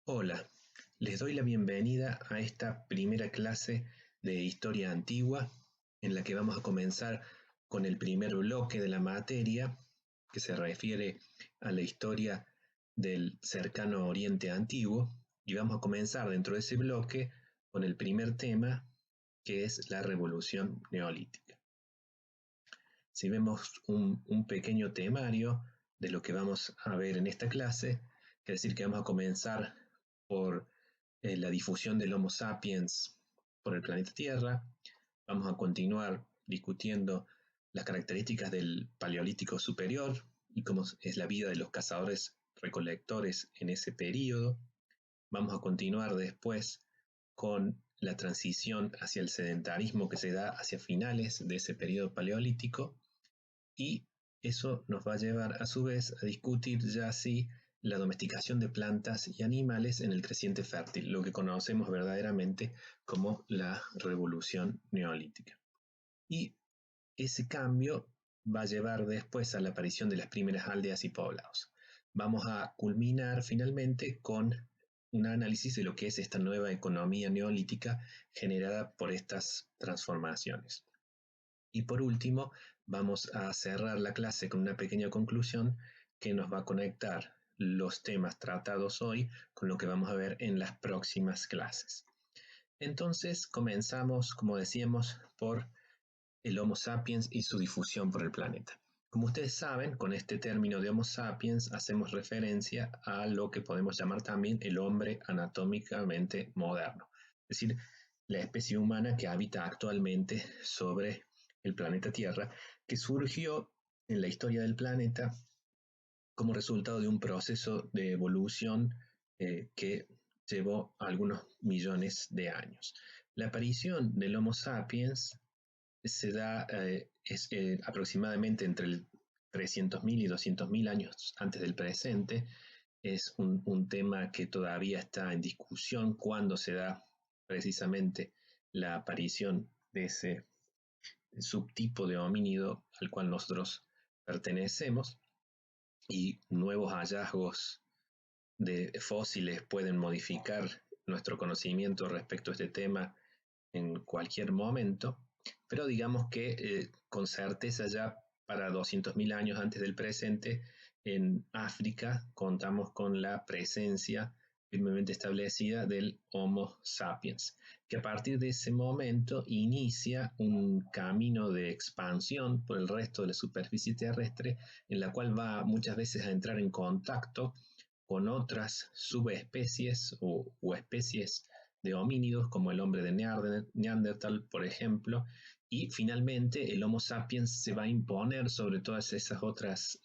Hola, les doy la bienvenida a esta primera clase de Historia Antigua, en la que vamos a comenzar con el primer bloque de la materia, que se refiere a la historia del cercano Oriente Antiguo, y vamos a comenzar dentro de ese bloque con el primer tema, que es la Revolución Neolítica. Si vemos un pequeño temario de lo que vamos a ver en esta clase, quiere decir que vamos a comenzar por la difusión del Homo sapiens por el planeta Tierra. Vamos a continuar discutiendo las características del Paleolítico Superior y cómo es la vida de los cazadores recolectores en ese periodo. Vamos a continuar después con la transición hacia el sedentarismo que se da hacia finales de ese periodo paleolítico, y eso nos va a llevar a su vez a discutir ya así la domesticación de plantas y animales en el creciente fértil, lo que conocemos verdaderamente como la revolución neolítica. Y ese cambio va a llevar después a la aparición de las primeras aldeas y poblados. Vamos a culminar finalmente con un análisis de lo que es esta nueva economía neolítica generada por estas transformaciones. Y por último, vamos a cerrar la clase con una pequeña conclusión que nos va a conectar los temas tratados hoy con lo que vamos a ver en las próximas clases. Entonces, comenzamos, como decíamos, por el Homo sapiens y su difusión por el planeta. Como ustedes saben, con este término de Homo sapiens hacemos referencia a lo que podemos llamar también el hombre anatómicamente moderno, es decir, la especie humana que habita actualmente sobre el planeta Tierra, que surgió en la historia del planeta como resultado de un proceso de evolución que llevó algunos millones de años. La aparición del Homo sapiens se da aproximadamente entre el 300.000 y 200.000 años antes del presente. Es un tema que todavía está en discusión cuando se da precisamente la aparición de ese subtipo de homínido al cual nosotros pertenecemos, y nuevos hallazgos de fósiles pueden modificar nuestro conocimiento respecto a este tema en cualquier momento, pero digamos que con certeza ya para 200.000 años antes del presente, en África contamos con la presencia firmemente establecida del Homo sapiens, que a partir de ese momento inicia un camino de expansión por el resto de la superficie terrestre, en la cual va muchas veces a entrar en contacto con otras subespecies o especies de homínidos, como el hombre de Neandertal, por ejemplo, y finalmente el Homo sapiens se va a imponer sobre todas esas otras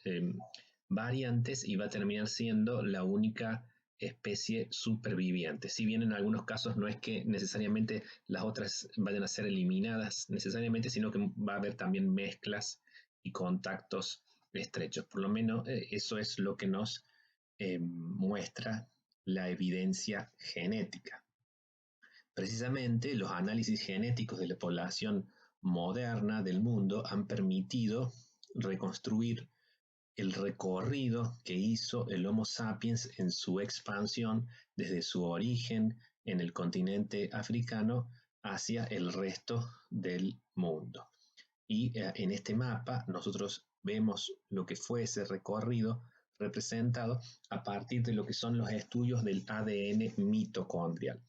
variantes y va a terminar siendo la única especie superviviente. Si bien en algunos casos no es que necesariamente las otras vayan a ser eliminadas necesariamente, sino que va a haber también mezclas y contactos estrechos. Por lo menos eso es lo que nos muestra la evidencia genética. Precisamente los análisis genéticos de la población moderna del mundo han permitido reconstruir el recorrido que hizo el Homo sapiens en su expansión desde su origen en el continente africano hacia el resto del mundo. Y en este mapa nosotros vemos lo que fue ese recorrido representado a partir de lo que son los estudios del ADN mitocondrial.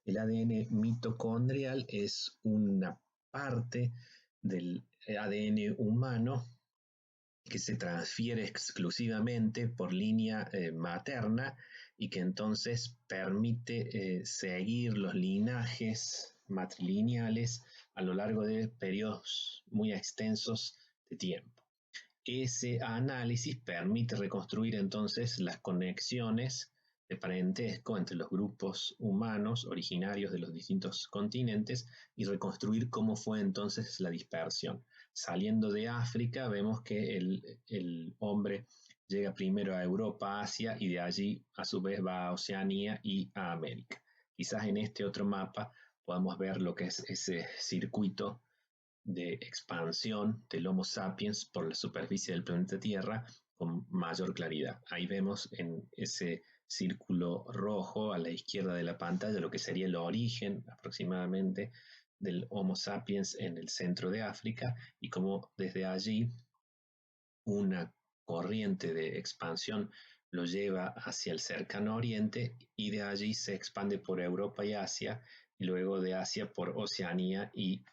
El ADN mitocondrial es una parte del ADN humano que se transfiere exclusivamente por línea materna y que entonces permite seguir los linajes matrilineales a lo largo de periodos muy extensos de tiempo. Ese análisis permite reconstruir entonces las conexiones de parentesco entre los grupos humanos originarios de los distintos continentes y reconstruir cómo fue entonces la dispersión. Saliendo de África, vemos que el hombre llega primero a Europa, Asia, y de allí a su vez va a Oceanía y a América. Quizás en este otro mapa podamos ver lo que es ese circuito de expansión del Homo sapiens por la superficie del planeta Tierra con mayor claridad. Ahí vemos en ese círculo rojo a la izquierda de la pantalla, lo que sería el origen aproximadamente del Homo sapiens en el centro de África, y cómo desde allí una corriente de expansión lo lleva hacia el cercano oriente y de allí se expande por Europa y Asia, y luego de Asia por Oceanía y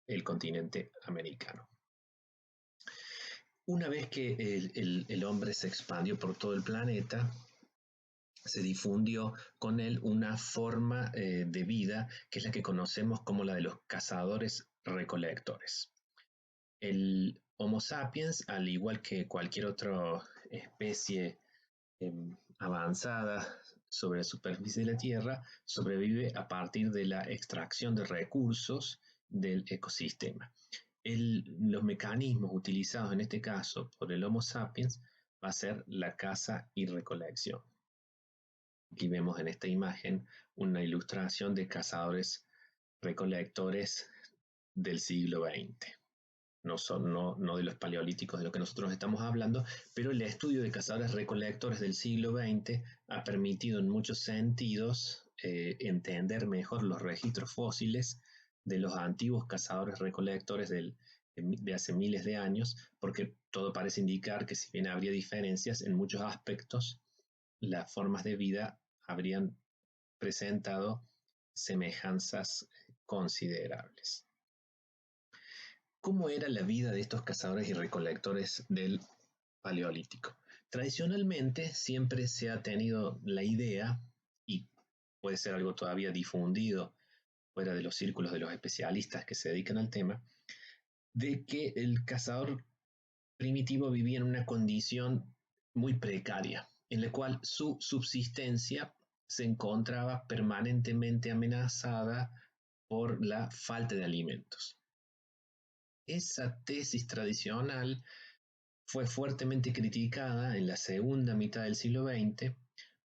el continente americano. Una vez que el hombre se expandió por todo el planeta, se difundió con él una forma de vida que es la que conocemos como la de los cazadores-recolectores. El Homo sapiens, al igual que cualquier otra especie avanzada sobre la superficie de la Tierra, sobrevive a partir de la extracción de recursos del ecosistema. Los mecanismos utilizados en este caso por el Homo sapiens va a ser la caza y recolección. Aquí vemos en esta imagen una ilustración de cazadores recolectores del siglo XX. No de los paleolíticos de lo que nosotros estamos hablando, pero el estudio de cazadores recolectores del siglo XX ha permitido en muchos sentidos entender mejor los registros fósiles de los antiguos cazadores recolectores de hace miles de años, porque todo parece indicar que si bien habría diferencias en muchos aspectos, las formas de vida habrían presentado semejanzas considerables. ¿Cómo era la vida de estos cazadores y recolectores del Paleolítico? Tradicionalmente siempre se ha tenido la idea, y puede ser algo todavía difundido fuera de los círculos de los especialistas que se dedican al tema, de que el cazador primitivo vivía en una condición muy precaria, en la cual su subsistencia se encontraba permanentemente amenazada por la falta de alimentos. Esa tesis tradicional fue fuertemente criticada en la segunda mitad del siglo XX,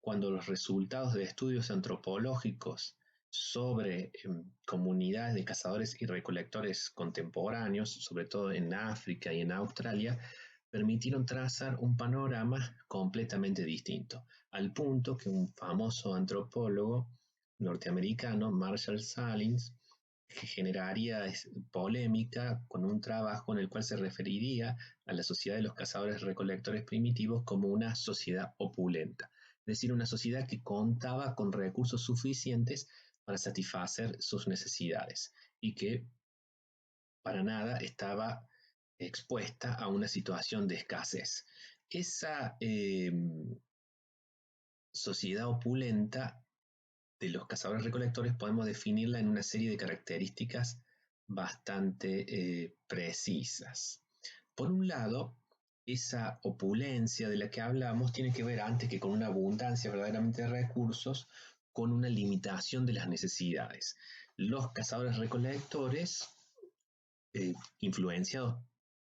cuando los resultados de estudios antropológicos sobre comunidades de cazadores y recolectores contemporáneos, sobre todo en África y en Australia, permitieron trazar un panorama completamente distinto, al punto que un famoso antropólogo norteamericano, Marshall Salins, que generaría polémica con un trabajo en el cual se referiría a la sociedad de los cazadores-recolectores primitivos como una sociedad opulenta, es decir, una sociedad que contaba con recursos suficientes para satisfacer sus necesidades y que para nada estaba expuesta a una situación de escasez. Esa sociedad opulenta de los cazadores recolectores podemos definirla en una serie de características bastante precisas. Por un lado, esa opulencia de la que hablamos tiene que ver antes que con una abundancia verdaderamente de recursos, con una limitación de las necesidades. Los cazadores recolectores, influenciados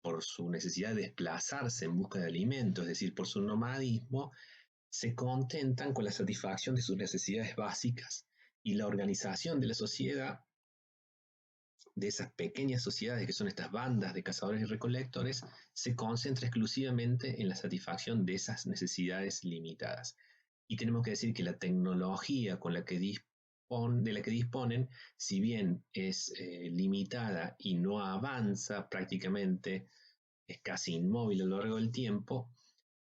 por su necesidad de desplazarse en busca de alimento, es decir, por su nomadismo, se contentan con la satisfacción de sus necesidades básicas y la organización de la sociedad, de esas pequeñas sociedades que son estas bandas de cazadores y recolectores, se concentra exclusivamente en la satisfacción de esas necesidades limitadas. Y tenemos que decir que la tecnología con la que de la que disponen, si bien es limitada y no avanza prácticamente, es casi inmóvil a lo largo del tiempo,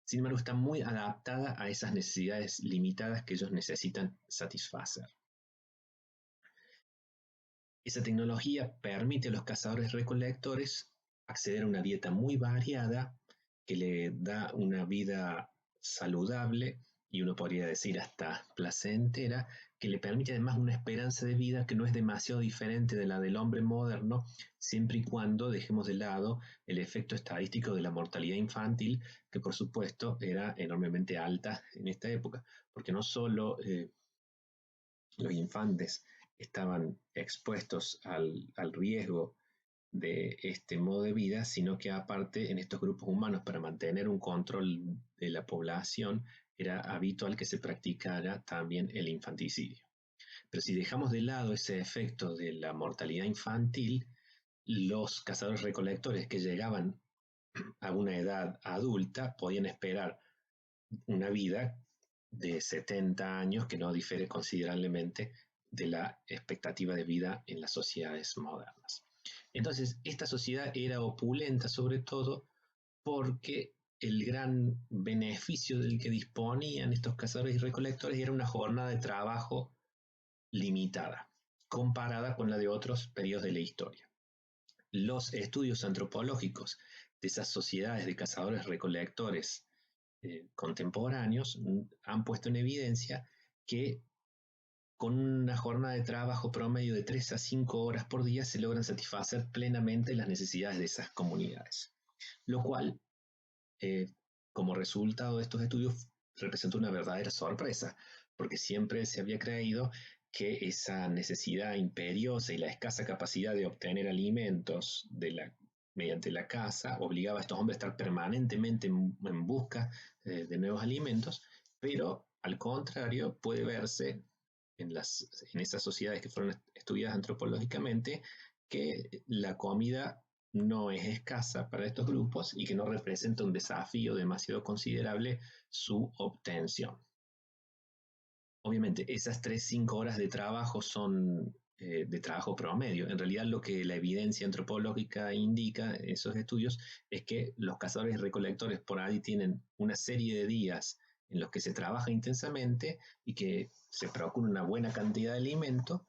sin embargo, está muy adaptada a esas necesidades limitadas que ellos necesitan satisfacer. Esa tecnología permite a los cazadores-recolectores acceder a una dieta muy variada que le da una vida saludable y uno podría decir hasta placentera, que le permite además una esperanza de vida que no es demasiado diferente de la del hombre moderno, siempre y cuando dejemos de lado el efecto estadístico de la mortalidad infantil, que por supuesto era enormemente alta en esta época, porque no solo los infantes estaban expuestos al riesgo de este modo de vida, sino que aparte en estos grupos humanos, para mantener un control de la población, era habitual que se practicara también el infanticidio. Pero si dejamos de lado ese efecto de la mortalidad infantil, los cazadores recolectores que llegaban a una edad adulta podían esperar una vida de 70 años, que no difiere considerablemente de la expectativa de vida en las sociedades modernas. Entonces, esta sociedad era opulenta sobre todo porque el gran beneficio del que disponían estos cazadores y recolectores era una jornada de trabajo limitada, comparada con la de otros periodos de la historia. Los estudios antropológicos de esas sociedades de cazadores-recolectores contemporáneos han puesto en evidencia que con una jornada de trabajo promedio de 3 a 5 horas por día se logran satisfacer plenamente las necesidades de esas comunidades, lo cual, como resultado de estos estudios, representa una verdadera sorpresa, porque siempre se había creído que esa necesidad imperiosa y la escasa capacidad de obtener alimentos mediante la caza obligaba a estos hombres a estar permanentemente en busca de nuevos alimentos, pero al contrario puede verse en esas sociedades que fueron estudiadas antropológicamente que la comida no es escasa para estos grupos y que no representa un desafío demasiado considerable su obtención. Obviamente, esas 3-5 horas de trabajo son de trabajo promedio. En realidad, lo que la evidencia antropológica indica en esos estudios es que los cazadores y recolectores por ahí tienen una serie de días en los que se trabaja intensamente y que se procura una buena cantidad de alimento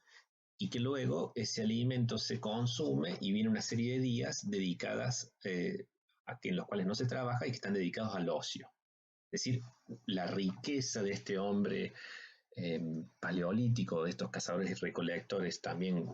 y que luego ese alimento se consume y viene una serie de días dedicadas en los cuales no se trabaja y que están dedicados al ocio. Es decir, la riqueza de este hombre paleolítico, de estos cazadores y recolectores también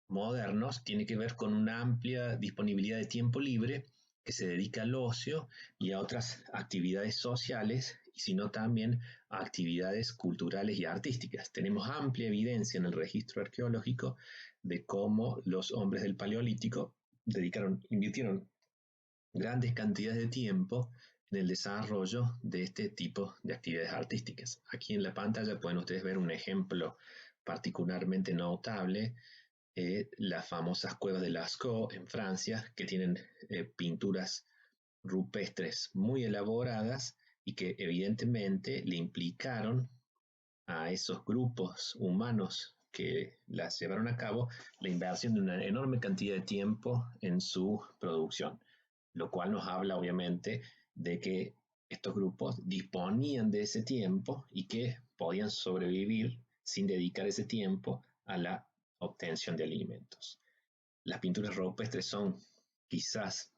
modernos, tiene que ver con una amplia disponibilidad de tiempo libre que se dedica al ocio y a otras actividades sociales, y sino también a actividades culturales y artísticas. Tenemos amplia evidencia en el registro arqueológico de cómo los hombres del Paleolítico invirtieron grandes cantidades de tiempo en el desarrollo de este tipo de actividades artísticas. Aquí en la pantalla pueden ustedes ver un ejemplo particularmente notable, las famosas cuevas de Lascaux en Francia, que tienen pinturas rupestres muy elaboradas y que evidentemente le implicaron a esos grupos humanos que las llevaron a cabo la inversión de una enorme cantidad de tiempo en su producción, lo cual nos habla obviamente de que estos grupos disponían de ese tiempo y que podían sobrevivir sin dedicar ese tiempo a la obtención de alimentos. Las pinturas rupestres son quizás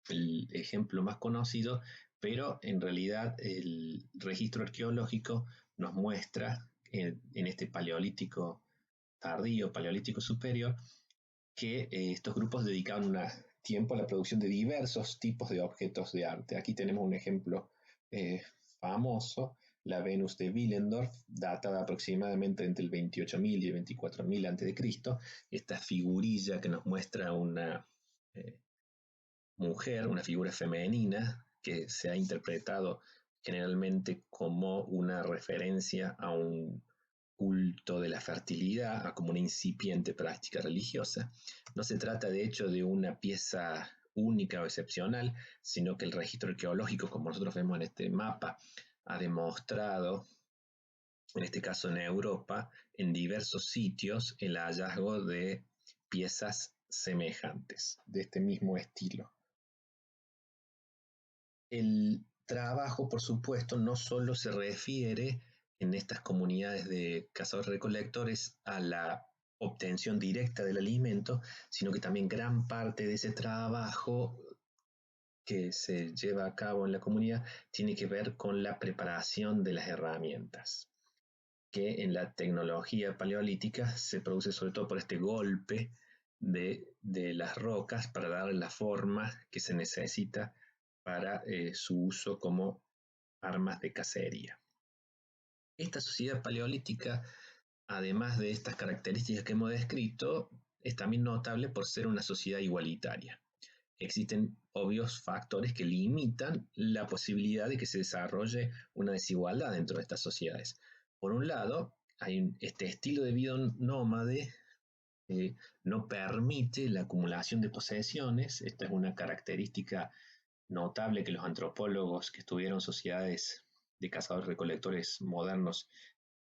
el ejemplo más conocido, pero en realidad el registro arqueológico nos muestra en este paleolítico tardío, paleolítico superior, que estos grupos dedicaban tiempo a la producción de diversos tipos de objetos de arte. Aquí tenemos un ejemplo famoso, la Venus de Willendorf, datada aproximadamente entre el 28.000 y el 24.000 a.C., esta figurilla que nos muestra una mujer, una figura femenina, que se ha interpretado generalmente como una referencia a un culto de la fertilidad, a como una incipiente práctica religiosa. No se trata de hecho de una pieza única o excepcional, sino que el registro arqueológico, como nosotros vemos en este mapa, ha demostrado, en este caso en Europa, en diversos sitios, el hallazgo de piezas semejantes, de este mismo estilo. El trabajo, por supuesto, no solo se refiere en estas comunidades de cazadores-recolectores a la obtención directa del alimento, sino que también gran parte de ese trabajo que se lleva a cabo en la comunidad tiene que ver con la preparación de las herramientas, que en la tecnología paleolítica se produce sobre todo por este golpe de las rocas para darle la forma que se necesita para su uso como armas de cacería. Esta sociedad paleolítica, además de estas características que hemos descrito, es también notable por ser una sociedad igualitaria. Existen obvios factores que limitan la posibilidad de que se desarrolle una desigualdad dentro de estas sociedades. Por un lado, hay este estilo de vida nómade no permite la acumulación de posesiones. Esta es una característica notable que los antropólogos que estudiaron sociedades de cazadores-recolectores modernos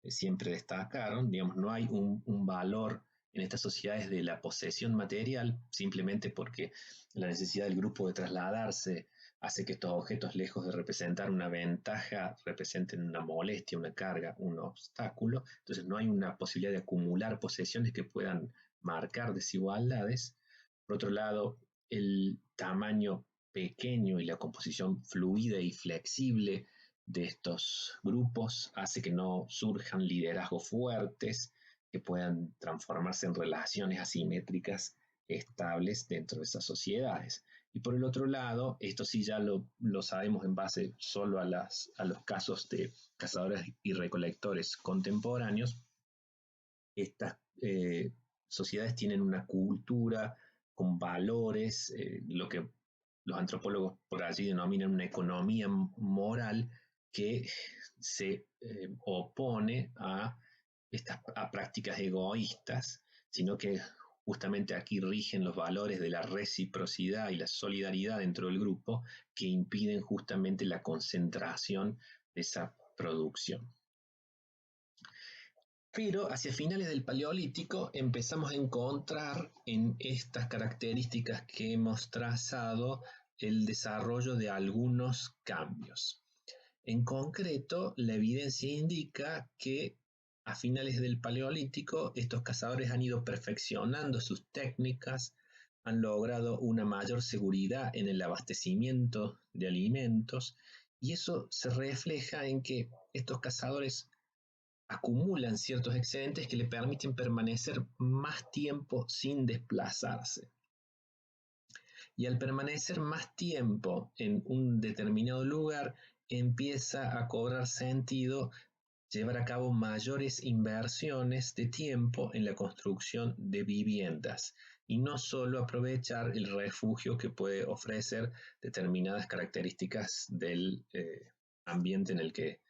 siempre destacaron. Digamos, no hay un valor en estas sociedades de la posesión material, simplemente porque la necesidad del grupo de trasladarse hace que estos objetos, lejos de representar una ventaja, representen una molestia, una carga, un obstáculo. Entonces no hay una posibilidad de acumular posesiones que puedan marcar desigualdades. Por otro lado, el tamaño pequeño y la composición fluida y flexible de estos grupos hace que no surjan liderazgos fuertes que puedan transformarse en relaciones asimétricas estables dentro de esas sociedades. Y por el otro lado, esto sí ya lo sabemos en base solo a los casos de cazadores y recolectores contemporáneos, estas sociedades tienen una cultura con valores, lo que los antropólogos por allí denominan una economía moral que se opone a prácticas egoístas, sino que justamente aquí rigen los valores de la reciprocidad y la solidaridad dentro del grupo que impiden justamente la concentración de esa producción. Pero hacia finales del Paleolítico empezamos a encontrar en estas características que hemos trazado el desarrollo de algunos cambios. En concreto, la evidencia indica que a finales del Paleolítico estos cazadores han ido perfeccionando sus técnicas, han logrado una mayor seguridad en el abastecimiento de alimentos, y eso se refleja en que estos cazadores acumulan ciertos excedentes que le permiten permanecer más tiempo sin desplazarse. Y al permanecer más tiempo en un determinado lugar, empieza a cobrar sentido llevar a cabo mayores inversiones de tiempo en la construcción de viviendas y no solo aprovechar el refugio que puede ofrecer determinadas características del ambiente en el que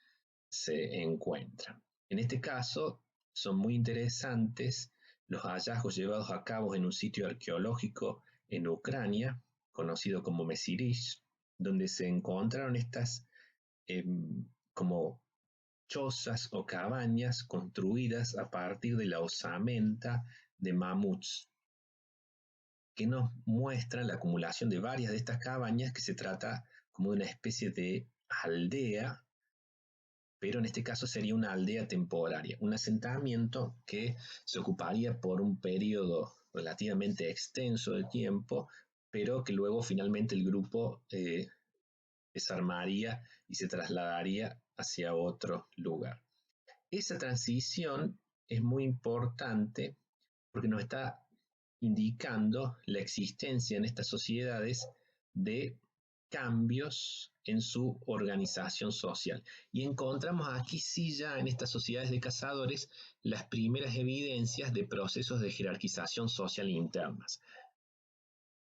se encuentran. En este caso, son muy interesantes los hallazgos llevados a cabo en un sitio arqueológico en Ucrania, conocido como Mesirish, donde se encontraron estas como chozas o cabañas construidas a partir de la osamenta de mamuts, que nos muestra la acumulación de varias de estas cabañas, que se trata como de una especie de aldea, pero en este caso sería una aldea temporaria, un asentamiento que se ocuparía por un periodo relativamente extenso de tiempo, pero que luego finalmente el grupo desarmaría y se trasladaría hacia otro lugar. Esa transición es muy importante porque nos está indicando la existencia en estas sociedades de cambios en su organización social. Y encontramos aquí sí ya en estas sociedades de cazadores las primeras evidencias de procesos de jerarquización social internas.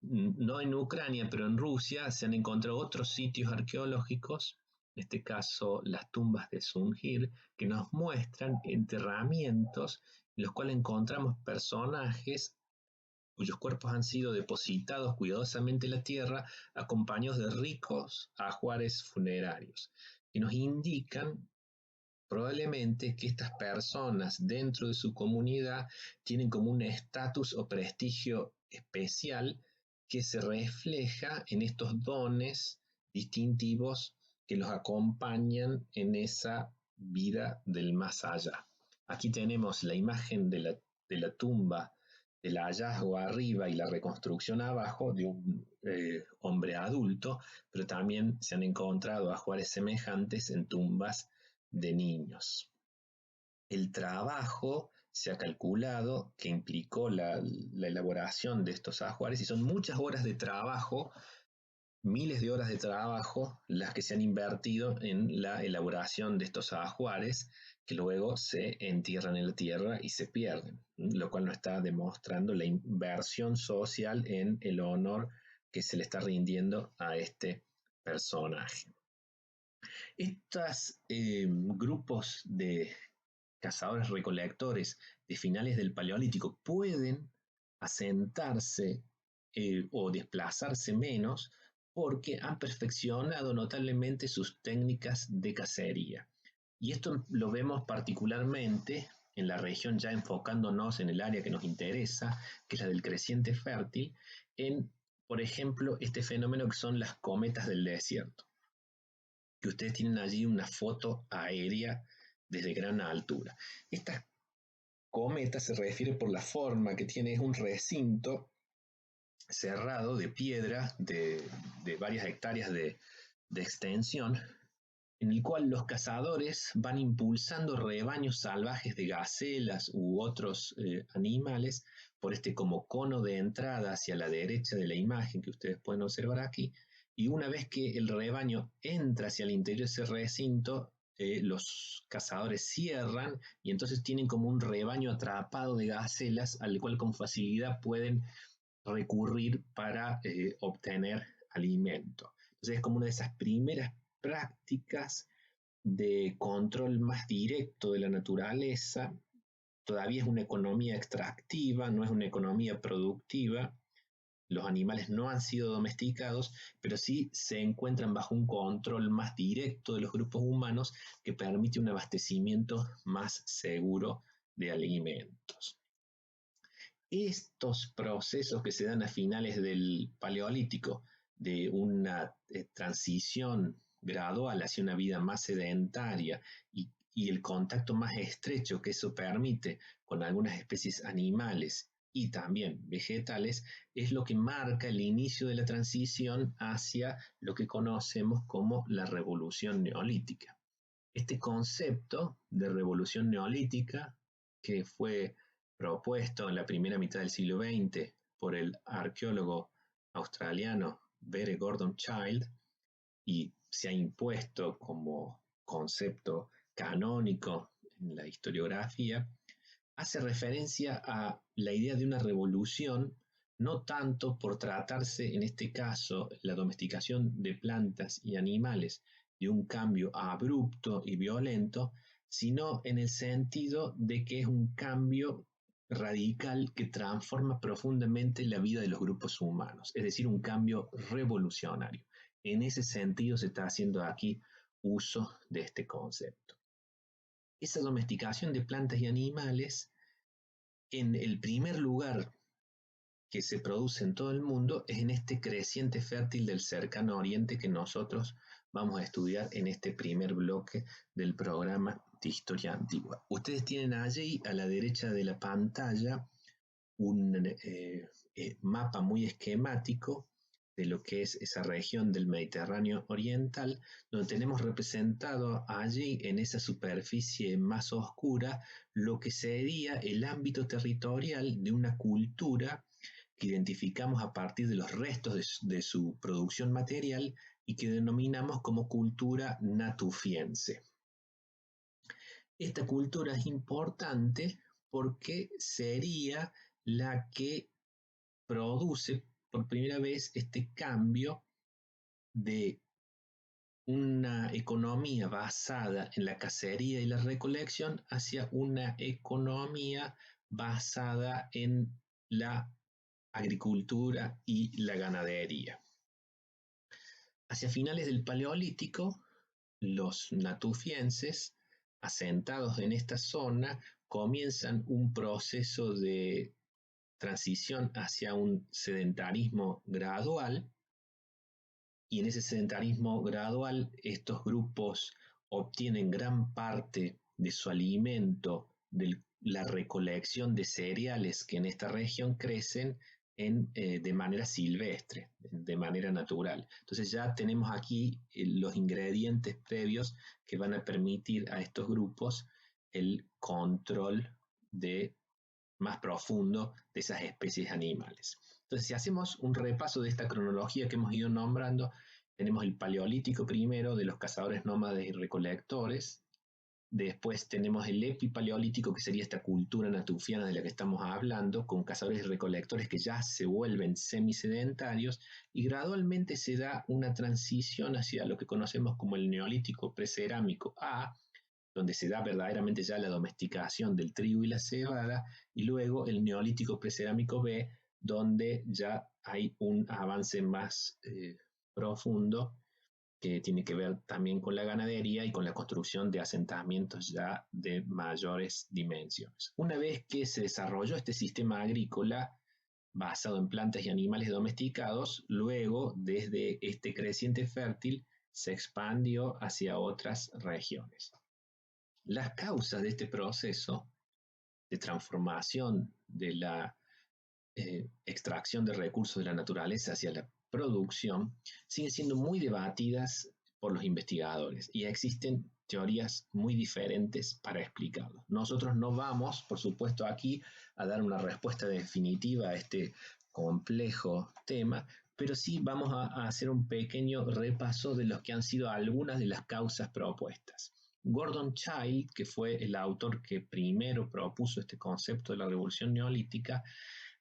No en Ucrania, pero en Rusia se han encontrado otros sitios arqueológicos, en este caso las tumbas de Sungir, que nos muestran enterramientos en los cuales encontramos personajes cuyos cuerpos han sido depositados cuidadosamente en la tierra, acompañados de ricos ajuares funerarios, que nos indican probablemente que estas personas dentro de su comunidad tienen como un estatus o prestigio especial que se refleja en estos dones distintivos que los acompañan en esa vida del más allá. Aquí tenemos la imagen de la tumba, del hallazgo arriba y la reconstrucción abajo de un hombre adulto, pero también se han encontrado ajuares semejantes en tumbas de niños. El trabajo se ha calculado que implicó la elaboración de estos ajuares, y son muchas horas de trabajo, miles de horas de trabajo, las que se han invertido en la elaboración de estos ajuares, que luego se entierran en la tierra y se pierden, lo cual nos está demostrando la inversión social en el honor que se le está rindiendo a este personaje. Estos grupos de cazadores recolectores de finales del Paleolítico pueden asentarse o desplazarse menos porque han perfeccionado notablemente sus técnicas de cacería. Y esto lo vemos particularmente en la región, ya enfocándonos en el área que nos interesa, que es la del creciente fértil, en, por ejemplo, este fenómeno que son las cometas del desierto, que ustedes tienen allí una foto aérea desde gran altura. Esta cometa se refiere por la forma que tiene, es un recinto cerrado de piedra de varias hectáreas de extensión, en el cual los cazadores van impulsando rebaños salvajes de gacelas u otros animales por este como cono de entrada hacia la derecha de la imagen que ustedes pueden observar aquí, y una vez que el rebaño entra hacia el interior de ese recinto, los cazadores cierran y entonces tienen como un rebaño atrapado de gacelas al cual con facilidad pueden recurrir para obtener alimento. Entonces es como una de esas primeras prácticas de control más directo de la naturaleza. Todavía es una economía extractiva, no es una economía productiva. Los animales no han sido domesticados, pero sí se encuentran bajo un control más directo de los grupos humanos que permite un abastecimiento más seguro de alimentos. Estos procesos que se dan a finales del Paleolítico, de una transición gradual hacia una vida más sedentaria y el contacto más estrecho que eso permite con algunas especies animales y también vegetales, es lo que marca el inicio de la transición hacia lo que conocemos como la revolución neolítica. Este concepto de revolución neolítica, que fue propuesto en la primera mitad del siglo XX por el arqueólogo australiano Bere Gordon Childe y se ha impuesto como concepto canónico en la historiografía, hace referencia a la idea de una revolución, no tanto por tratarse, en este caso, la domesticación de plantas y animales, de un cambio abrupto y violento, sino en el sentido de que es un cambio radical que transforma profundamente la vida de los grupos humanos, es decir, un cambio revolucionario. En ese sentido se está haciendo aquí uso de este concepto. Esa domesticación de plantas y animales, en el primer lugar que se produce en todo el mundo, es en este creciente fértil del cercano oriente que nosotros vamos a estudiar en este primer bloque del programa de historia antigua. Ustedes tienen allí a la derecha de la pantalla un mapa muy esquemático de lo que es esa región del Mediterráneo oriental, donde tenemos representado allí en esa superficie más oscura lo que sería el ámbito territorial de una cultura que identificamos a partir de los restos de su producción material y que denominamos como cultura natufiense. Esta cultura es importante porque sería la que produce por primera vez este cambio de una economía basada en la cacería y la recolección hacia una economía basada en la agricultura y la ganadería. Hacia finales del Paleolítico, los natufienses, asentados en esta zona, comienzan un proceso de transición hacia un sedentarismo gradual, y en ese sedentarismo gradual estos grupos obtienen gran parte de su alimento de la recolección de cereales que en esta región crecen de manera silvestre, de manera natural. Entonces ya tenemos aquí los ingredientes previos que van a permitir a estos grupos el control más profundo de esas especies animales. Entonces, si hacemos un repaso de esta cronología que hemos ido nombrando, tenemos el Paleolítico primero, de los cazadores nómades y recolectores. Después tenemos el Epipaleolítico, que sería esta cultura natufiana de la que estamos hablando, con cazadores y recolectores que ya se vuelven semisedentarios, y gradualmente se da una transición hacia lo que conocemos como el Neolítico precerámico A, donde se da verdaderamente ya la domesticación del trigo y la cebada, y luego el Neolítico precerámico B, donde ya hay un avance más profundo que tiene que ver también con la ganadería y con la construcción de asentamientos ya de mayores dimensiones. Una vez que se desarrolló este sistema agrícola basado en plantas y animales domesticados, luego desde este creciente fértil se expandió hacia otras regiones. Las causas de este proceso de transformación de la extracción de recursos de la naturaleza hacia la producción siguen siendo muy debatidas por los investigadores y existen teorías muy diferentes para explicarlo. Nosotros no vamos, por supuesto, aquí a dar una respuesta definitiva a este complejo tema, pero sí vamos a hacer un pequeño repaso de los que han sido algunas de las causas propuestas. Gordon Childe, que fue el autor que primero propuso este concepto de la revolución neolítica,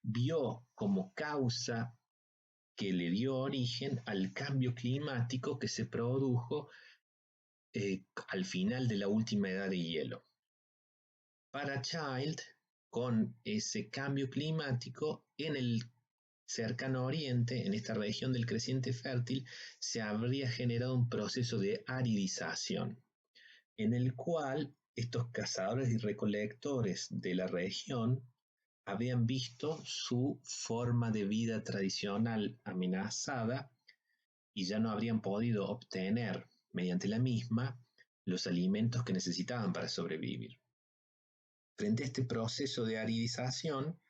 vio como causa que le dio origen al cambio climático que se produjo al final de la última edad de hielo. Para Childe, con ese cambio climático en el cercano oriente, en esta región del creciente fértil, se habría generado un proceso de aridización, en el cual estos cazadores y recolectores de la región habían visto su forma de vida tradicional amenazada y ya no habrían podido obtener mediante la misma los alimentos que necesitaban para sobrevivir. Frente a este proceso de aridización,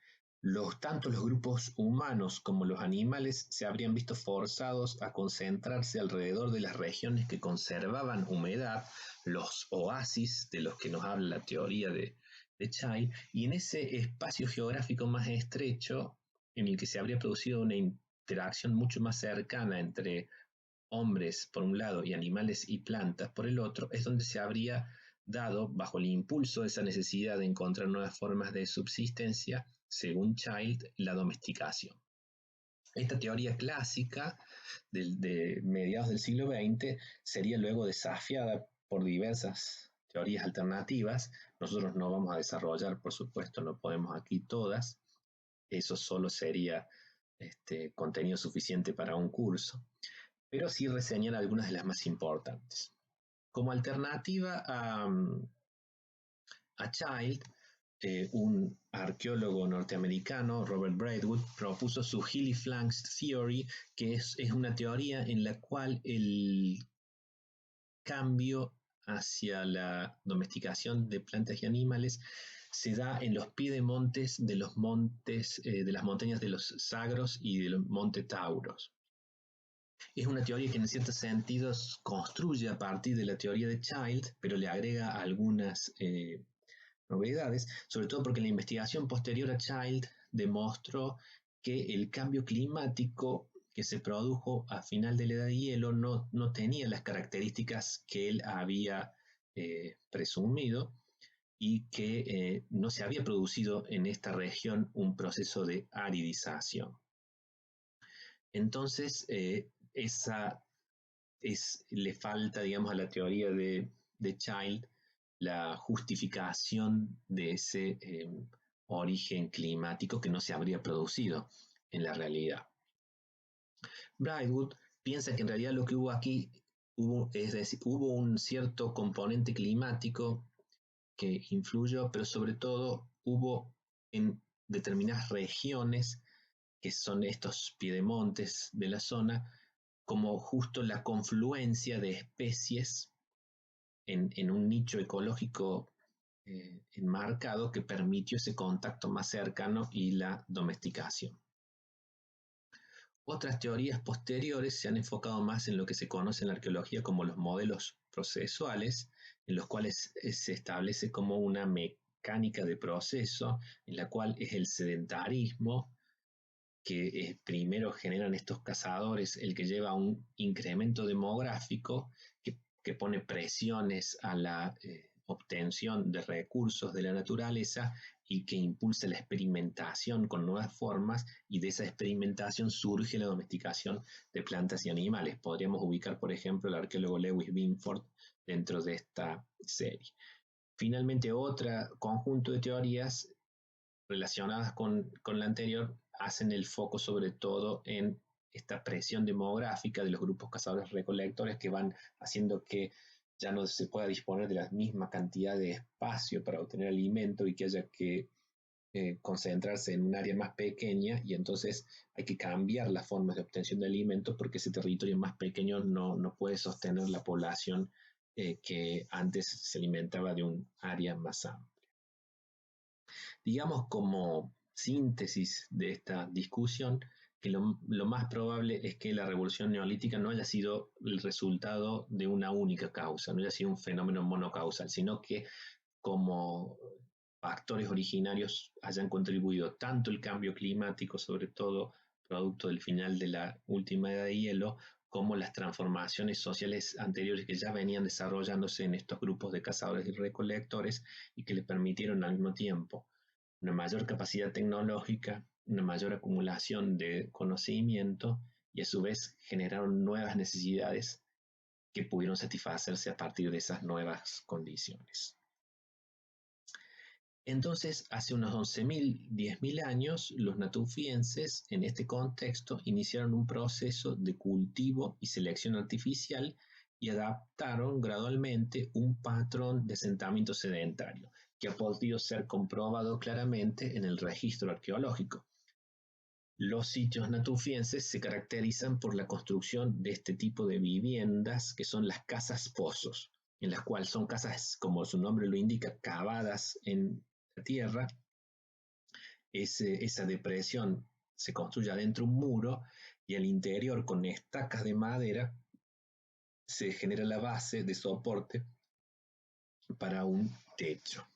tanto los grupos humanos como los animales se habrían visto forzados a concentrarse alrededor de las regiones que conservaban humedad, los oasis de los que nos habla la teoría de Childe, y en ese espacio geográfico más estrecho, en el que se habría producido una interacción mucho más cercana entre hombres por un lado y animales y plantas por el otro, es donde se habría dado, bajo el impulso de esa necesidad de encontrar nuevas formas de subsistencia, según Childe, la domesticación. Esta teoría clásica de mediados del siglo XX sería luego desafiada por diversas teorías alternativas. Nosotros no vamos a desarrollar, por supuesto, no podemos aquí todas. Eso solo sería contenido suficiente para un curso, pero sí reseñar algunas de las más importantes. Como alternativa a Childe, un arqueólogo norteamericano, Robert Braidwood, propuso su Hilly Flanks Theory, que es una teoría en la cual el cambio hacia la domesticación de plantas y animales se da en los piedemontes de los montes, de las montañas de los Sagros y de los Monte Tauros. Es una teoría que en ciertos sentidos construye a partir de la teoría de Childe, pero le agrega algunas novedades, sobre todo porque la investigación posterior a Childe demostró que el cambio climático que se produjo a final de la edad de hielo no tenía las características que él había presumido y que no se había producido en esta región un proceso de aridización. Entonces, le falta, digamos, a la teoría de Childe la justificación de ese origen climático que no se habría producido en la realidad. Braidwood piensa que en realidad lo que hubo aquí hubo un cierto componente climático que influyó, pero sobre todo hubo en determinadas regiones, que son estos piedemontes de la zona, como justo la confluencia de especies en un nicho ecológico enmarcado que permitió ese contacto más cercano y la domesticación. Otras teorías posteriores se han enfocado más en lo que se conoce en la arqueología como los modelos procesuales, en los cuales se establece como una mecánica de proceso en la cual es el sedentarismo que primero generan estos cazadores el que lleva a un incremento demográfico que pone presiones a la obtención de recursos de la naturaleza y que impulsa la experimentación con nuevas formas, y de esa experimentación surge la domesticación de plantas y animales. Podríamos ubicar, por ejemplo, al arqueólogo Lewis Binford dentro de esta serie. Finalmente, otro conjunto de teorías relacionadas con la anterior hacen el foco sobre todo en esta presión demográfica de los grupos cazadores-recolectores que van haciendo que ya no se pueda disponer de la misma cantidad de espacio para obtener alimento y que haya que concentrarse en un área más pequeña, y entonces hay que cambiar las formas de obtención de alimentos porque ese territorio más pequeño no puede sostener la población que antes se alimentaba de un área más amplia. Digamos como síntesis de esta discusión que lo más probable es que la revolución neolítica no haya sido el resultado de una única causa, no haya sido un fenómeno monocausal, sino que como factores originarios hayan contribuido tanto el cambio climático, sobre todo producto del final de la última edad de hielo, como las transformaciones sociales anteriores que ya venían desarrollándose en estos grupos de cazadores y recolectores y que les permitieron al mismo tiempo una mayor capacidad tecnológica, una mayor acumulación de conocimiento y a su vez generaron nuevas necesidades que pudieron satisfacerse a partir de esas nuevas condiciones. Entonces, hace unos 11.000, 10.000 años, los natufienses en este contexto iniciaron un proceso de cultivo y selección artificial y adaptaron gradualmente un patrón de asentamiento sedentario que ha podido ser comprobado claramente en el registro arqueológico. Los sitios natufienses se caracterizan por la construcción de este tipo de viviendas que son las casas pozos, en las cuales son casas, como su nombre lo indica, cavadas en la tierra. Esa depresión se construye adentro un muro y al interior con estacas de madera se genera la base de soporte para un techo.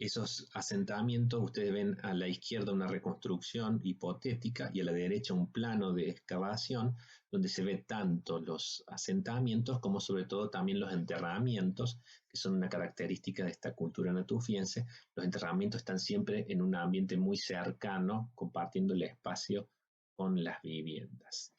Esos asentamientos, ustedes ven a la izquierda una reconstrucción hipotética y a la derecha un plano de excavación donde se ve tanto los asentamientos como sobre todo también los enterramientos, que son una característica de esta cultura natufiense. Los enterramientos están siempre en un ambiente muy cercano, compartiendo el espacio con las viviendas.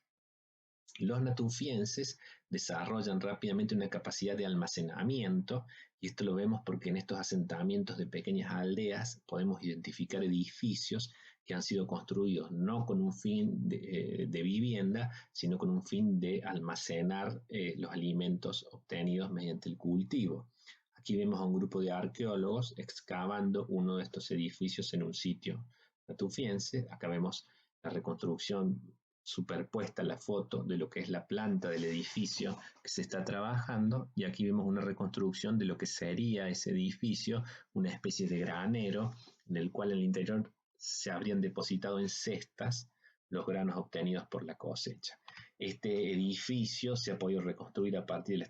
Los natufienses desarrollan rápidamente una capacidad de almacenamiento, y esto lo vemos porque en estos asentamientos de pequeñas aldeas podemos identificar edificios que han sido construidos no con un fin de vivienda, sino con un fin de almacenar los alimentos obtenidos mediante el cultivo. Aquí vemos a un grupo de arqueólogos excavando uno de estos edificios en un sitio natufiense. Acá vemos la reconstrucción superpuesta la foto de lo que es la planta del edificio que se está trabajando, y aquí vemos una reconstrucción de lo que sería ese edificio, una especie de granero en el cual en el interior se habrían depositado en cestas los granos obtenidos por la cosecha. Este edificio se ha podido reconstruir a partir de la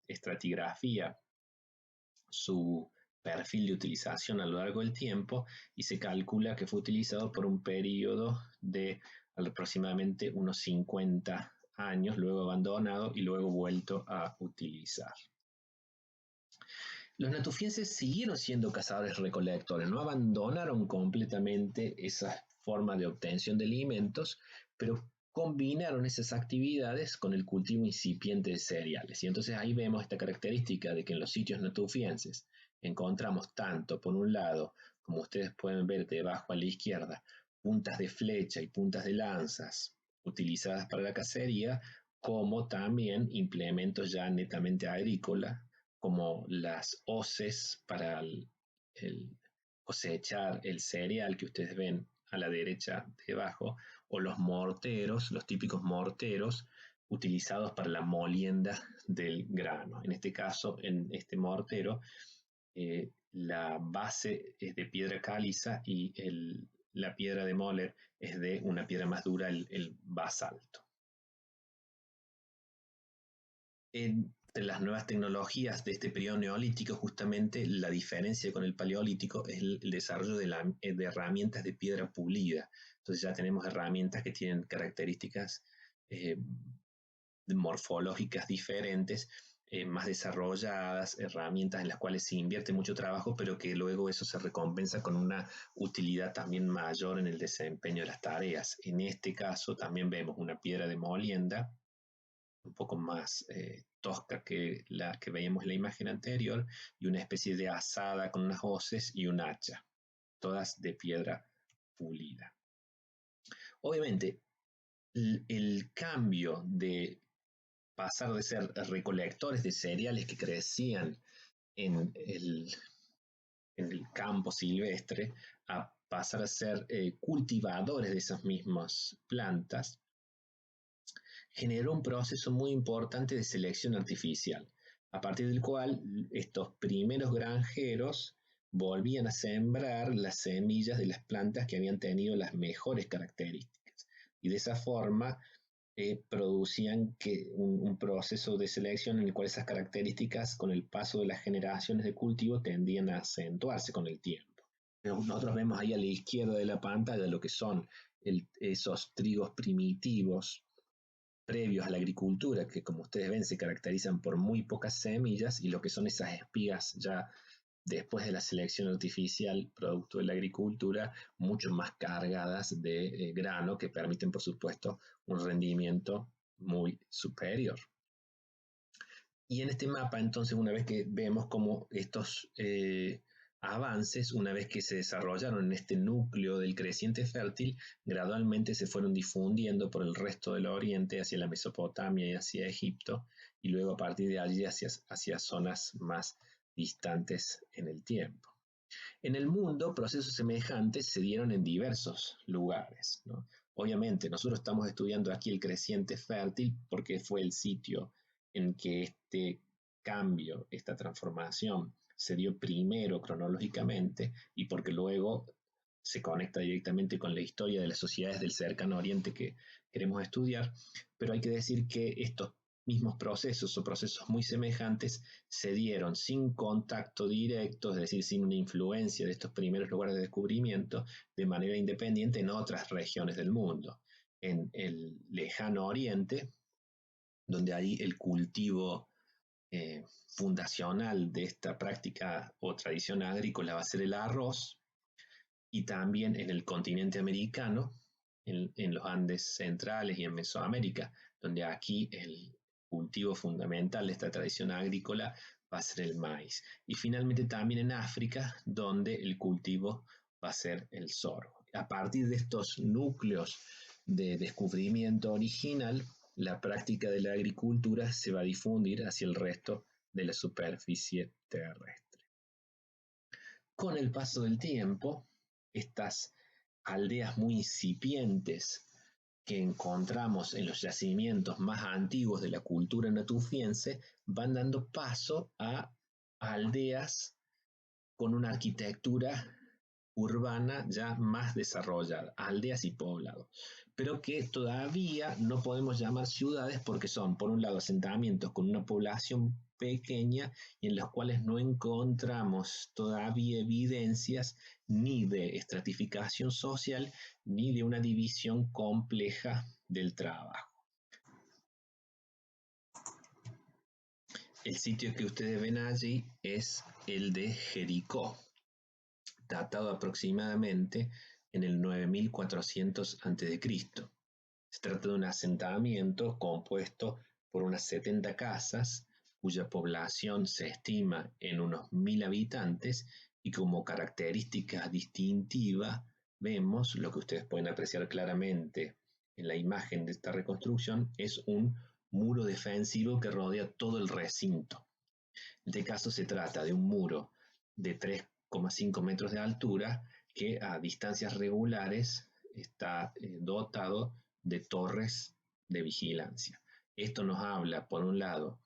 estratigrafía, su perfil de utilización a lo largo del tiempo, y se calcula que fue utilizado por un periodo de aproximadamente unos 50 años, luego abandonado y luego vuelto a utilizar. Los natufienses siguieron siendo cazadores-recolectores, no abandonaron completamente esa forma de obtención de alimentos, pero combinaron esas actividades con el cultivo incipiente de cereales. Y entonces ahí vemos esta característica de que en los sitios natufienses encontramos tanto, por un lado, como ustedes pueden ver debajo a la izquierda, puntas de flecha y puntas de lanzas utilizadas para la cacería, como también implementos ya netamente agrícolas, como las hoces para el cosechar el cereal que ustedes ven a la derecha debajo, o los morteros, los típicos morteros utilizados para la molienda del grano. En este caso, en este mortero, la base es de piedra caliza y la piedra de moler es de una piedra más dura, el basalto. Entre las nuevas tecnologías de este periodo neolítico, justamente la diferencia con el paleolítico es el desarrollo de herramientas de piedra pulida. Entonces ya tenemos herramientas que tienen características morfológicas diferentes, más desarrolladas, herramientas en las cuales se invierte mucho trabajo, pero que luego eso se recompensa con una utilidad también mayor en el desempeño de las tareas. En este caso también vemos una piedra de molienda, un poco más tosca que la que veíamos en la imagen anterior, y una especie de azada con unas hoces y un hacha, todas de piedra pulida. Obviamente, el cambio de pasar de ser recolectores de cereales que crecían en en el campo silvestre a pasar a ser cultivadores de esas mismas plantas, generó un proceso muy importante de selección artificial, a partir del cual estos primeros granjeros volvían a sembrar las semillas de las plantas que habían tenido las mejores características. Y de esa forma producían un proceso de selección en el cual esas características, con el paso de las generaciones de cultivo, tendían a acentuarse con el tiempo. Pero nosotros vemos ahí a la izquierda de la pantalla lo que son esos trigos primitivos previos a la agricultura, que como ustedes ven se caracterizan por muy pocas semillas, y lo que son esas espigas ya después de la selección artificial, producto de la agricultura, mucho más cargadas de grano, que permiten, por supuesto, un rendimiento muy superior. Y en este mapa, entonces, una vez que vemos cómo estos avances, una vez que se desarrollaron en este núcleo del creciente fértil, gradualmente se fueron difundiendo por el resto del Oriente, hacia la Mesopotamia y hacia Egipto, y luego a partir de allí hacia zonas más distantes en el tiempo. En el mundo, procesos semejantes se dieron en diversos lugares, ¿no? Obviamente, nosotros estamos estudiando aquí el creciente fértil porque fue el sitio en que este cambio, esta transformación, se dio primero cronológicamente, y porque luego se conecta directamente con la historia de las sociedades del cercano oriente que queremos estudiar. Pero hay que decir que estos mismos procesos o procesos muy semejantes se dieron sin contacto directo, es decir, sin una influencia de estos primeros lugares de descubrimiento, de manera independiente en otras regiones del mundo. En el lejano oriente, donde ahí el cultivo fundacional de esta práctica o tradición agrícola va a ser el arroz, y también en el continente americano, en los Andes centrales y en Mesoamérica, donde aquí el cultivo fundamental de esta tradición agrícola va a ser el maíz. Y finalmente también en África, donde el cultivo va a ser el sorgo. A partir de estos núcleos de descubrimiento original, la práctica de la agricultura se va a difundir hacia el resto de la superficie terrestre. Con el paso del tiempo, estas aldeas muy incipientes que encontramos en los yacimientos más antiguos de la cultura natufiense van dando paso a aldeas con una arquitectura urbana ya más desarrollada, aldeas y poblados, pero que todavía no podemos llamar ciudades porque son, por un lado, asentamientos con una población pequeña y en los cuales no encontramos todavía evidencias ni de estratificación social ni de una división compleja del trabajo. El sitio que ustedes ven allí es el de Jericó, datado aproximadamente en el 9400 a.C. Se trata de un asentamiento compuesto por unas 70 casas, cuya población se estima en unos 1000 habitantes, y como característica distintiva vemos, lo que ustedes pueden apreciar claramente en la imagen de esta reconstrucción, es un muro defensivo que rodea todo el recinto. En este caso se trata de un muro de 3,5 metros de altura que a distancias regulares está dotado de torres de vigilancia. Esto nos habla, por un lado,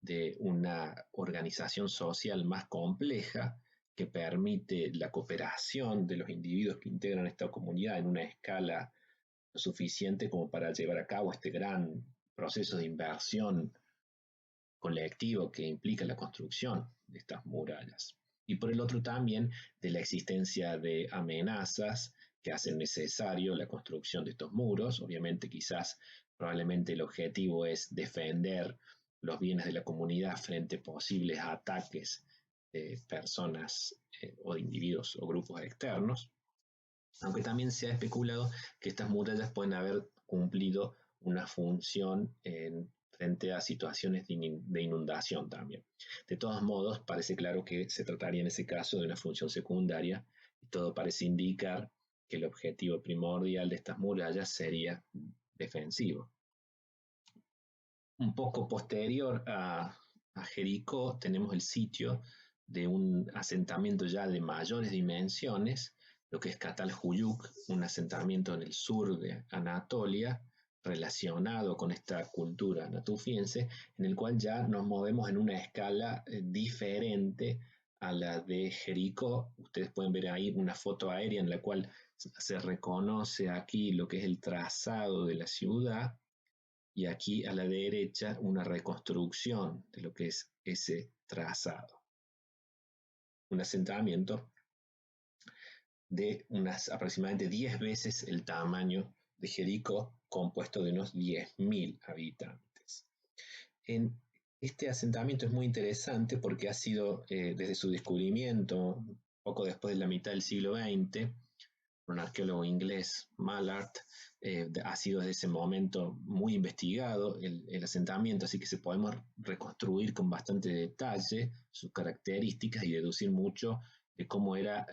de una organización social más compleja que permite la cooperación de los individuos que integran esta comunidad en una escala suficiente como para llevar a cabo este gran proceso de inversión colectivo que implica la construcción de estas murallas. Y por el otro también de la existencia de amenazas que hacen necesario la construcción de estos muros. Obviamente quizás probablemente el objetivo es defender los bienes de la comunidad frente a posibles ataques de personas o de individuos o grupos externos, aunque también se ha especulado que estas murallas pueden haber cumplido una función frente a situaciones de inundación también. De todos modos, parece claro que se trataría en ese caso de una función secundaria, y todo parece indicar que el objetivo primordial de estas murallas sería defensivo. Un poco posterior a Jericó tenemos el sitio de un asentamiento ya de mayores dimensiones, lo que es Catalhuyuk, un asentamiento en el sur de Anatolia, relacionado con esta cultura natufiense, en el cual ya nos movemos en una escala diferente a la de Jericó. Ustedes pueden ver ahí una foto aérea en la cual se reconoce aquí lo que es el trazado de la ciudad, y aquí a la derecha una reconstrucción de lo que es ese trazado. Un asentamiento de unas aproximadamente 10 veces el tamaño de Jericó, compuesto de unos 10.000 habitantes. Este asentamiento es muy interesante porque ha sido, desde su descubrimiento, poco después de la mitad del siglo XX, un arqueólogo inglés, Mallard, ha sido desde ese momento muy investigado el asentamiento, así que se podemos reconstruir con bastante detalle sus características y deducir mucho de cómo era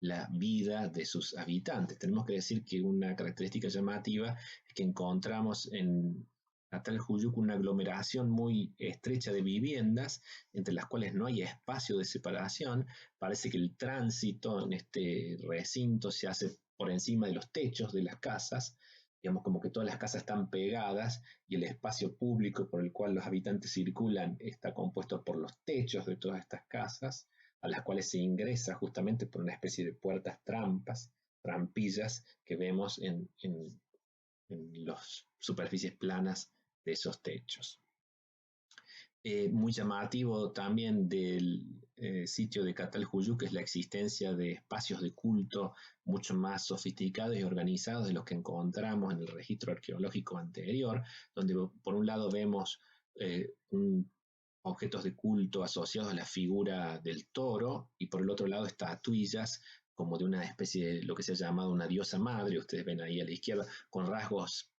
la vida de sus habitantes. Tenemos que decir que una característica llamativa es que encontramos en Catalhuyuk una aglomeración muy estrecha de viviendas, entre las cuales no hay espacio de separación. Parece que el tránsito en este recinto se hace por encima de los techos de las casas, digamos como que todas las casas están pegadas y el espacio público por el cual los habitantes circulan está compuesto por los techos de todas estas casas, a las cuales se ingresa justamente por una especie de puertas trampas, trampillas que vemos en las superficies planas de esos techos. Muy llamativo también del sitio de Catalhuyuk es la existencia de espacios de culto mucho más sofisticados y organizados de los que encontramos en el registro arqueológico anterior, donde por un lado vemos objetos de culto asociados a la figura del toro y por el otro lado estatuillas como de una especie de lo que se ha llamado una diosa madre, ustedes ven ahí a la izquierda, con rasgos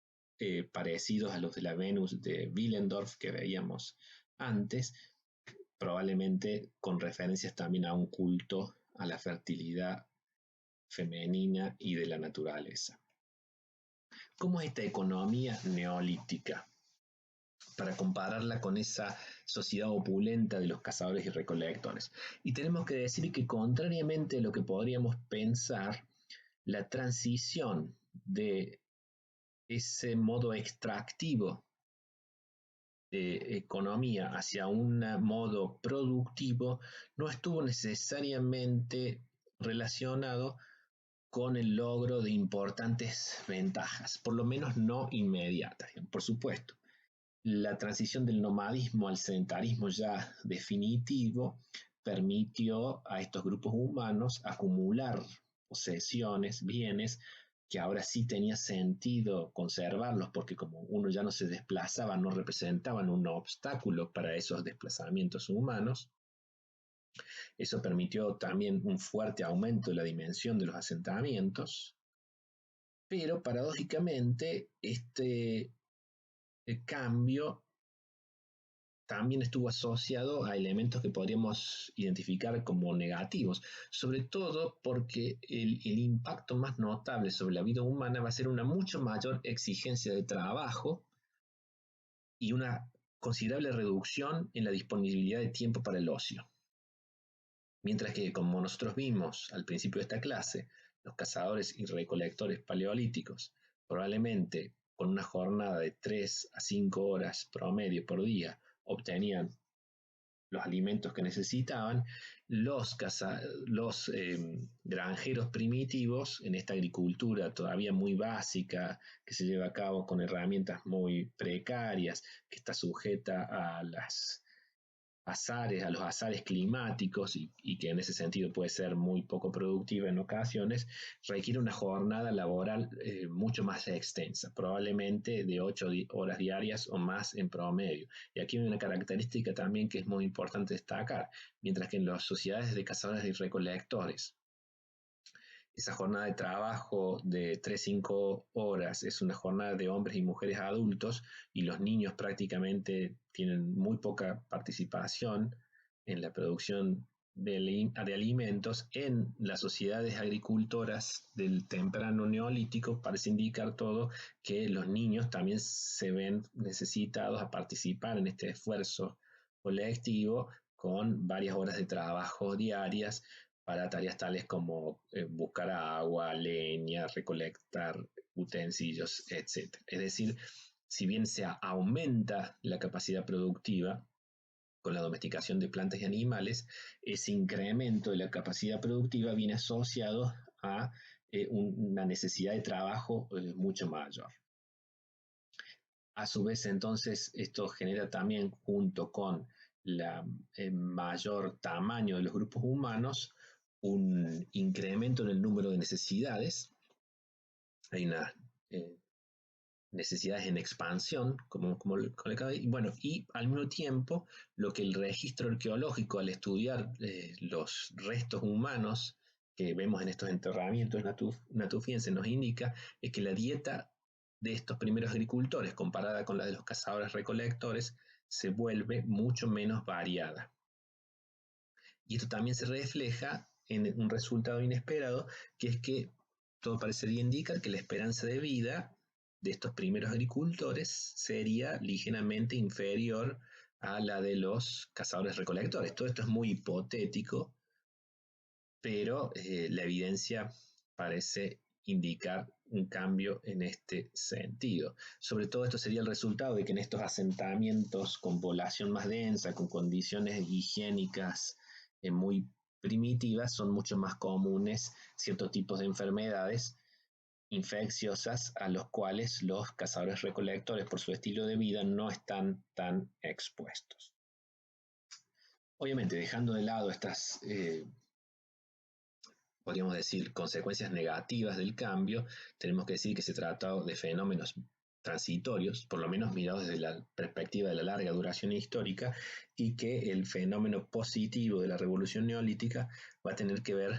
parecidos a los de la Venus de Willendorf que veíamos antes, probablemente con referencias también a un culto a la fertilidad femenina y de la naturaleza. ¿Cómo es esta economía neolítica? Para compararla con esa sociedad opulenta de los cazadores y recolectores. Y tenemos que decir que contrariamente a lo que podríamos pensar, la transición de ese modo extractivo de economía hacia un modo productivo no estuvo necesariamente relacionado con el logro de importantes ventajas, por lo menos no inmediatas, por supuesto. La transición del nomadismo al sedentarismo ya definitivo permitió a estos grupos humanos acumular posesiones, bienes, que ahora sí tenía sentido conservarlos, porque como uno ya no se desplazaba, no representaban un obstáculo para esos desplazamientos humanos. Eso permitió también un fuerte aumento de la dimensión de los asentamientos, pero paradójicamente este cambio también estuvo asociado a elementos que podríamos identificar como negativos, sobre todo porque el impacto más notable sobre la vida humana va a ser una mucho mayor exigencia de trabajo y una considerable reducción en la disponibilidad de tiempo para el ocio. Mientras que, como nosotros vimos al principio de esta clase, los cazadores y recolectores paleolíticos, probablemente con una jornada de 3 a 5 horas promedio por día, obtenían los alimentos que necesitaban, los granjeros primitivos, en esta agricultura todavía muy básica, que se lleva a cabo con herramientas muy precarias, que está sujeta a los azares climáticos y que en ese sentido puede ser muy poco productiva en ocasiones, requiere una jornada laboral mucho más extensa, probablemente de 8 horas diarias o más en promedio. Y aquí hay una característica también que es muy importante destacar, mientras que en las sociedades de cazadores y recolectores, esa jornada de trabajo de 3-5 horas es una jornada de hombres y mujeres adultos y los niños prácticamente tienen muy poca participación en la producción de alimentos en las sociedades agricultoras del temprano neolítico parece indicar todo que los niños también se ven necesitados a participar en este esfuerzo colectivo con varias horas de trabajo diarias para tareas tales como buscar agua, leña, recolectar utensilios, etc. Es decir, si bien se aumenta la capacidad productiva, con la domesticación de plantas y animales, ese incremento de la capacidad productiva viene asociado a una necesidad de trabajo mucho mayor. A su vez, entonces, esto genera también, junto con el mayor tamaño de los grupos humanos, un incremento en el número de necesidades. Hay una necesidades en expansión, y bueno, y al mismo tiempo, lo que el registro arqueológico, al estudiar los restos humanos que vemos en estos enterramientos natufienses, nos indica es que la dieta de estos primeros agricultores, comparada con la de los cazadores recolectores, se vuelve mucho menos variada. Y esto también se refleja en un resultado inesperado, que es que todo parecería indicar que la esperanza de vida de estos primeros agricultores sería ligeramente inferior a la de los cazadores recolectores. Todo esto es muy hipotético, pero la evidencia parece indicar un cambio en este sentido. Sobre todo esto sería el resultado de que en estos asentamientos con población más densa, con condiciones higiénicas muy primitivas, son mucho más comunes ciertos tipos de enfermedades infecciosas a los cuales los cazadores recolectores por su estilo de vida no están tan expuestos. Obviamente, dejando de lado estas, podríamos decir, consecuencias negativas del cambio, tenemos que decir que se trata de fenómenos transitorios, por lo menos mirados desde la perspectiva de la larga duración histórica, y que el fenómeno positivo de la revolución neolítica va a tener que ver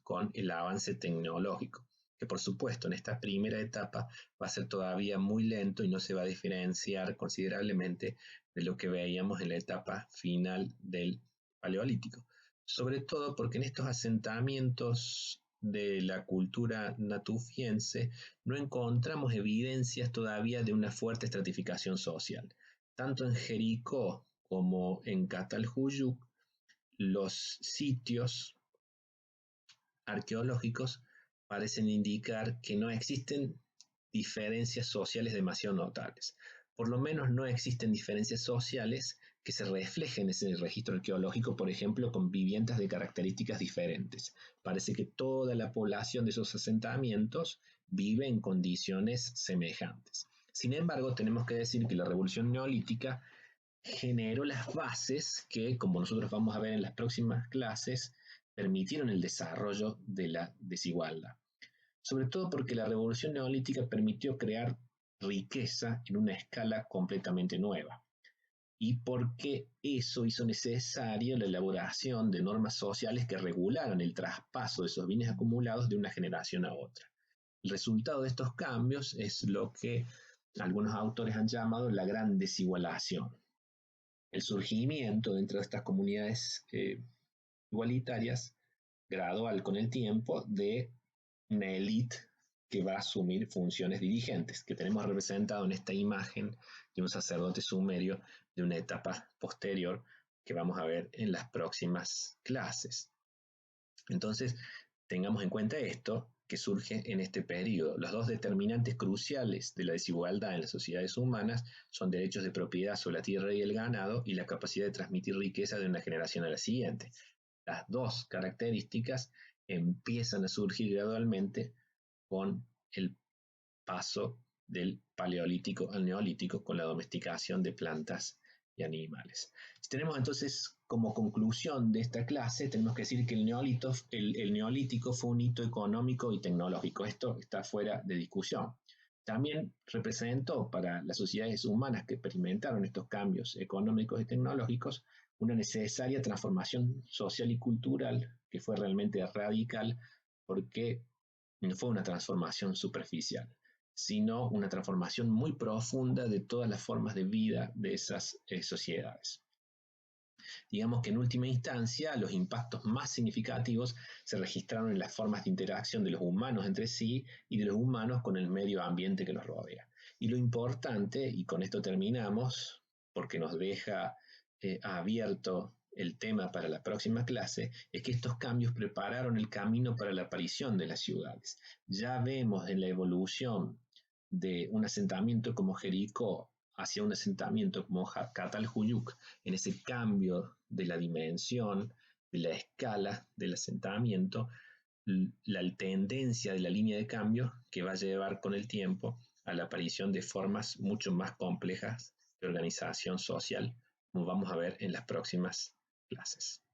con el avance tecnológico, que por supuesto en esta primera etapa va a ser todavía muy lento y no se va a diferenciar considerablemente de lo que veíamos en la etapa final del Paleolítico. Sobre todo porque en estos asentamientos de la cultura natufiense no encontramos evidencias todavía de una fuerte estratificación social. Tanto en Jericó como en Catalhuyuk, los sitios arqueológicos parecen indicar que no existen diferencias sociales demasiado notables. Por lo menos no existen diferencias sociales que se reflejen en ese registro arqueológico, por ejemplo, con viviendas de características diferentes. Parece que toda la población de esos asentamientos vive en condiciones semejantes. Sin embargo, tenemos que decir que la revolución neolítica generó las bases que, como nosotros vamos a ver en las próximas clases, permitieron el desarrollo de la desigualdad. Sobre todo porque la revolución neolítica permitió crear riqueza en una escala completamente nueva. Y porque eso hizo necesaria la elaboración de normas sociales que regularan el traspaso de esos bienes acumulados de una generación a otra. El resultado de estos cambios es lo que algunos autores han llamado la gran desigualación. El surgimiento dentro de estas comunidades igualitarias, gradual con el tiempo, de una élite que va a asumir funciones dirigentes, que tenemos representado en esta imagen de un sacerdote sumerio de una etapa posterior que vamos a ver en las próximas clases. Entonces, tengamos en cuenta esto que surge en este periodo. Los dos determinantes cruciales de la desigualdad en las sociedades humanas son derechos de propiedad sobre la tierra y el ganado y la capacidad de transmitir riqueza de una generación a la siguiente. Las dos características empiezan a surgir gradualmente con el paso del Paleolítico al Neolítico, con la domesticación de plantas y animales. Si tenemos entonces como conclusión de esta clase, tenemos que decir que el Neolítico fue un hito económico y tecnológico. Esto está fuera de discusión. También representó para las sociedades humanas que experimentaron estos cambios económicos y tecnológicos una necesaria transformación social y cultural que fue realmente radical, porque no fue una transformación superficial, sino una transformación muy profunda de todas las formas de vida de esas sociedades. Digamos que en última instancia los impactos más significativos se registraron en las formas de interacción de los humanos entre sí y de los humanos con el medio ambiente que los rodea. Y lo importante, y con esto terminamos, porque nos deja abierto el tema para la próxima clase, es que estos cambios prepararon el camino para la aparición de las ciudades. Ya vemos en la evolución de un asentamiento como Jericó hacia un asentamiento como Catalhuyuk, en ese cambio de la dimensión, de la escala del asentamiento, la tendencia de la línea de cambio que va a llevar con el tiempo a la aparición de formas mucho más complejas de organización social, como vamos a ver en las próximas clases.